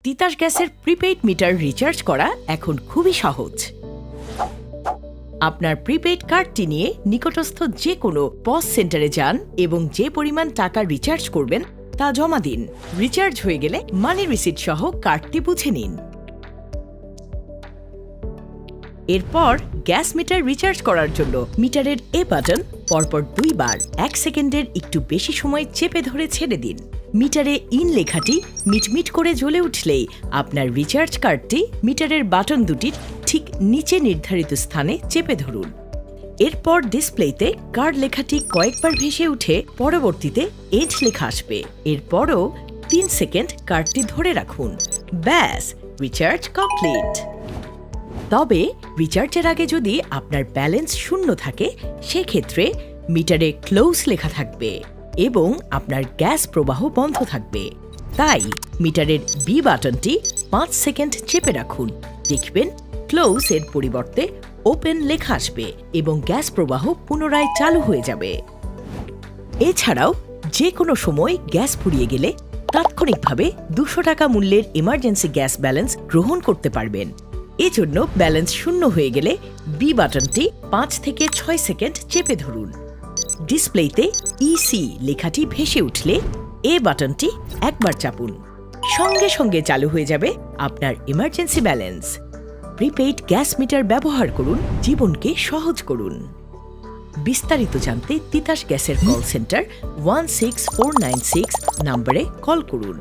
তিতাস গ্যাসের prepaid meter recharge করা এখন খুবই সহজ। আপনার প্রিপেইড কার্ডটি নিয়ে নিকটস্থ যে কোনো পজ সেন্টারে যান এবং যে পরিমাণ টাকা রিচার্জ করবেন তা জমা দিন। রিচার্জ হয়ে গেলে মানি রিসিট সহ কার্ডটি বুঝে নিন। এরপর গ্যাস মিটার রিচার্জ করার জন্য মিটারের এ বাটন পরপর 2 বার 1 সেকেন্ডের একটু বেশি সময় চেপে ধরে ছেড়ে দিন। মিটারে ইন লেখাটি মিটমিট করে জ্বলে উঠলেই আপনার রিচার্জ কার্ডটি মিটারের বাটন দুটির ঠিক নিচে নির্ধারিত স্থানে চেপে ধরুন। এরপর ডিসপ্লেতে কার্ড লেখাটি কয়েকবার ভেসে উঠে পরবর্তীতে এজ লেখা আসবে। এরপরও 3 সেকেন্ড কার্ডটি ধরে রাখুন। ব্যাস, রিচার্জ কমপ্লিট। তবে রিচার্জের আগে যদি আপনার ব্যালেন্স শূন্য থাকে সেক্ষেত্রে মিটারে ক্লোজ লেখা থাকবে এবং আপনার গ্যাস প্রবাহ বন্ধ থাকবে। তাই মিটারের বি বাটনটি 5 সেকেন্ড চেপে রাখুন। দেখবেন ক্লোজ এর পরিবর্তে ওপেন লেখা আসবে এবং গ্যাস প্রবাহ পুনরায় চালু হয়ে যাবে। এছাড়াও যে কোনো সময় গ্যাস ফুরিয়ে গেলে তাৎক্ষণিকভাবে 200 টাকা মূল্যের ইমার্জেন্সি গ্যাস ব্যালেন্স গ্রহণ করতে পারবেন। এজন্য ব্যালেন্স শূন্য হয়ে গেলে বি বাটনটি 5 থেকে 6 সেকেন্ড চেপে ধরুন। ডিসপ্লেতে ইসি লেখাটি ভেসে উঠলে এ বাটনটি একবার চাপুন। সঙ্গে সঙ্গে চালু হয়ে যাবে আপনার emergency balance. Prepaid gas metre ব্যবহার করুন, জীবনকে সহজ করুন। বিস্তারিত জানতে তিতাস গ্যাসের কল সেন্টার 16496 নম্বরে কল করুন।